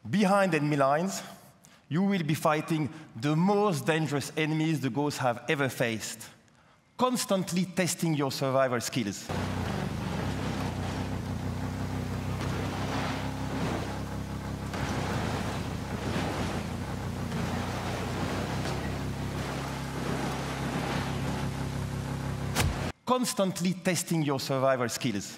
Behind enemy lines, you will be fighting the most dangerous enemies the Ghosts have ever faced, constantly testing your survival skills. Constantly testing your survival skills.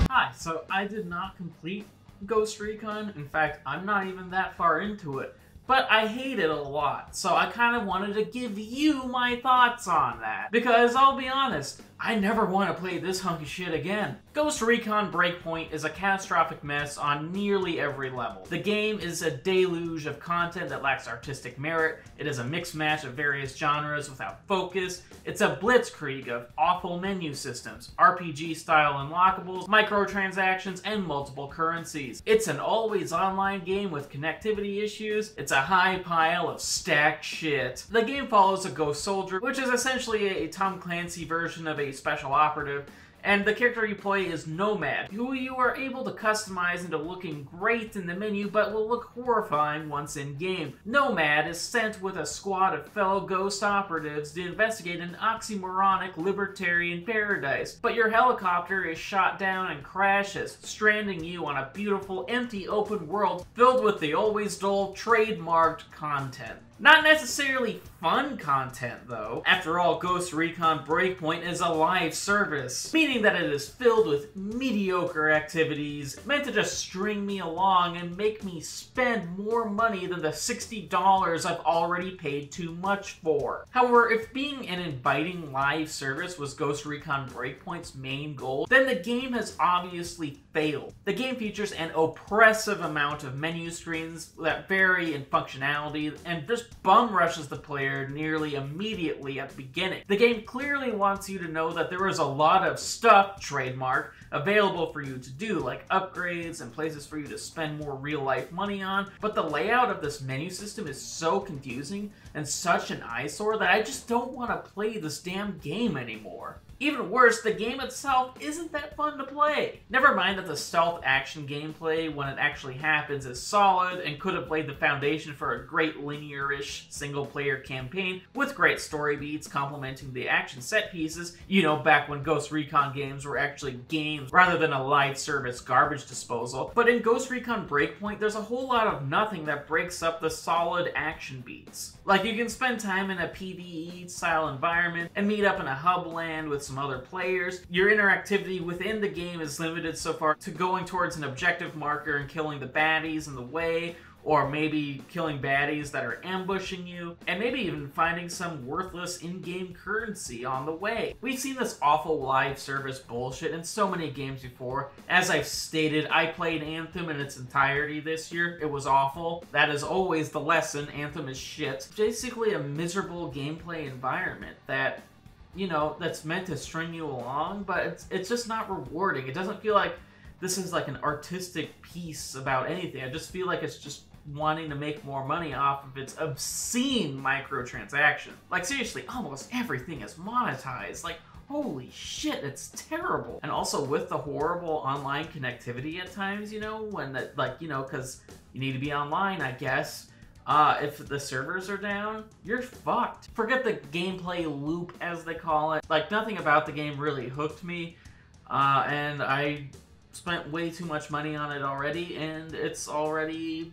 Hi, so I did not complete Ghost Recon. In fact, I'm not even that far into it. But I hate it a lot, so I kind of wanted to give you my thoughts on that. Because I'll be honest, I never want to play this hunky shit again. Ghost Recon Breakpoint is a catastrophic mess on nearly every level. The game is a deluge of content that lacks artistic merit. It is a mixed match of various genres without focus. It's a blitzkrieg of awful menu systems, RPG-style unlockables, microtransactions, and multiple currencies. It's an always online game with connectivity issues. It's a high pile of stacked shit. The game follows a ghost soldier, which is essentially a Tom Clancy version of a special operative, and the character you play is Nomad, who you are able to customize into looking great in the menu but will look horrifying once in-game. Nomad is sent with a squad of fellow ghost operatives to investigate an oxymoronic libertarian paradise, but your helicopter is shot down and crashes, stranding you on a beautiful, empty open world filled with the always dull, trademarked content. Not necessarily fun content, though. After all, Ghost Recon Breakpoint is a live service, meaning that it is filled with mediocre activities meant to just string me along and make me spend more money than the $60 I've already paid too much for. However, if being an inviting live service was Ghost Recon Breakpoint's main goal, then the game has obviously failed. The game features an oppressive amount of menu screens that vary in functionality and just bum rushes the player nearly immediately at the beginning. The game clearly wants you to know that there is a lot of stuff, trademark, available for you to do, like upgrades and places for you to spend more real-life money on, but the layout of this menu system is so confusing and such an eyesore that I just don't want to play this damn game anymore. Even worse, the game itself isn't that fun to play. Never mind that the stealth action gameplay, when it actually happens, is solid and could have laid the foundation for a great linear-ish single-player campaign with great story beats complementing the action set pieces, you know, back when Ghost Recon games were actually games rather than a live service garbage disposal. But in Ghost Recon Breakpoint, there's a whole lot of nothing that breaks up the solid action beats. Like, you can spend time in a PvE-style environment and meet up in a hub land with some other players. Your interactivity within the game is limited so far to going towards an objective marker and killing the baddies in the way, or maybe killing baddies that are ambushing you, and maybe even finding some worthless in-game currency on the way. We've seen this awful live service bullshit in so many games before. As I've stated, I played Anthem in its entirety this year. It was awful. That is always the lesson. Anthem is shit. Basically a miserable gameplay environment that, you know, that's meant to string you along, but it's just not rewarding. It doesn't feel like this is like an artistic piece about anything. I just feel like it's just wanting to make more money off of its obscene microtransaction. Like, seriously, almost everything is monetized. Like, holy shit, it's terrible. And also with the horrible online connectivity at times, you know, when that, like, you know, because you need to be online, I guess. If the servers are down, you're fucked. Forget the gameplay loop, as they call it. Like, nothing about the game really hooked me, and I spent way too much money on it already, and it's already...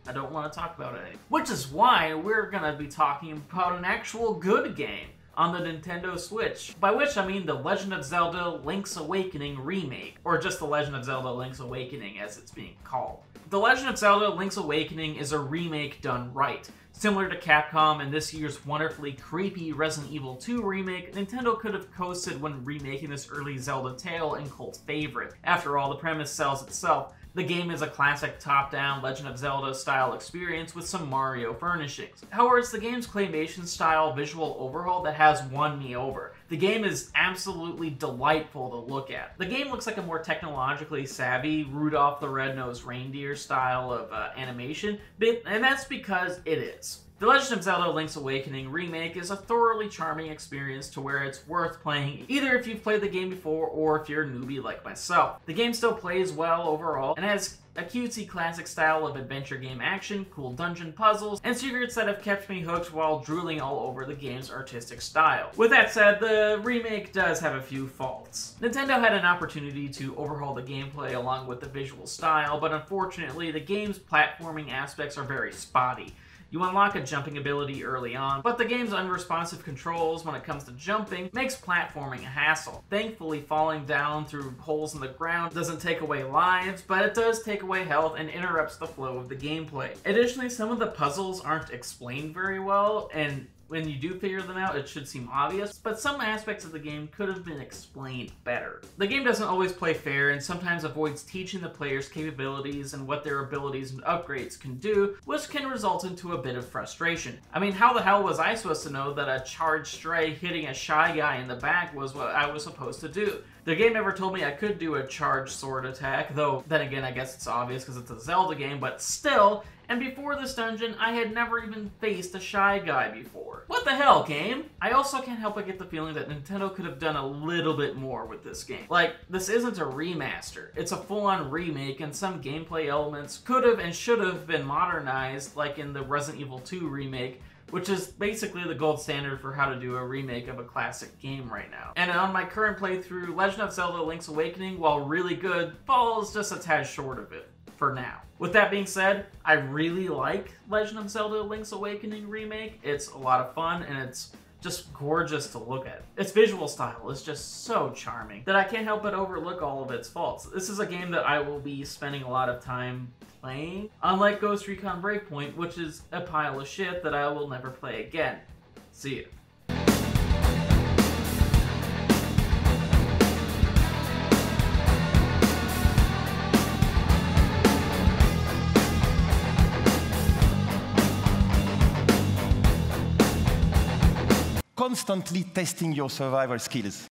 I don't want to talk about it anymore. Which is why we're gonna be talking about an actual good game on the Nintendo Switch. By which I mean The Legend of Zelda Link's Awakening Remake, or just The Legend of Zelda Link's Awakening as it's being called. The Legend of Zelda Link's Awakening is a remake done right. Similar to Capcom and this year's wonderfully creepy Resident Evil 2 remake, Nintendo could have coasted when remaking this early Zelda tale and cult favorite. After all, the premise sells itself. The game is a classic top-down Legend of Zelda style experience with some Mario furnishings. However, it's the game's claymation style visual overhaul that has won me over. the game is absolutely delightful to look at. The game looks like a more technologically savvy Rudolph the Red-Nosed Reindeer style of animation, and that's because it is. The Legend of Zelda Link's Awakening Remake is a thoroughly charming experience to where it's worth playing either if you've played the game before or if you're a newbie like myself. The game still plays well overall and has a cutesy classic style of adventure game action, cool dungeon puzzles, and secrets that have kept me hooked while drooling all over the game's artistic style. With that said, the remake does have a few faults. Nintendo had an opportunity to overhaul the gameplay along with the visual style, but unfortunately the game's platforming aspects are very spotty. You unlock a jumping ability early on, but the game's unresponsive controls when it comes to jumping makes platforming a hassle. Thankfully, falling down through holes in the ground doesn't take away lives, but it does take away health and interrupts the flow of the gameplay. Additionally, some of the puzzles aren't explained very well, and when you do figure them out, it should seem obvious, but some aspects of the game could have been explained better. The game doesn't always play fair and sometimes avoids teaching the players capabilities and what their abilities and upgrades can do, which can result into a bit of frustration. I mean, how the hell was I supposed to know that a charged stray hitting a Shy Guy in the back was what I was supposed to do? The game never told me I could do a charged sword attack, though then again I guess it's obvious because it's a Zelda game, but still, and before this dungeon, I had never even faced a Shy Guy before. What the hell, game? I also can't help but get the feeling that Nintendo could have done a little bit more with this game. Like, this isn't a remaster, it's a full-on remake, and some gameplay elements could have and should have been modernized, like in the Resident Evil 2 remake, which is basically the gold standard for how to do a remake of a classic game right now. And on my current playthrough, Legend of Zelda Link's Awakening, while really good, falls just a tad short of it, for now. With that being said, I really like Legend of Zelda Link's Awakening Remake. It's a lot of fun, and it's just gorgeous to look at. Its visual style is just so charming that I can't help but overlook all of its faults. This is a game that I will be spending a lot of time playing, unlike Ghost Recon Breakpoint, which is a pile of shit that I will never play again. See ya. Constantly testing your survival skills.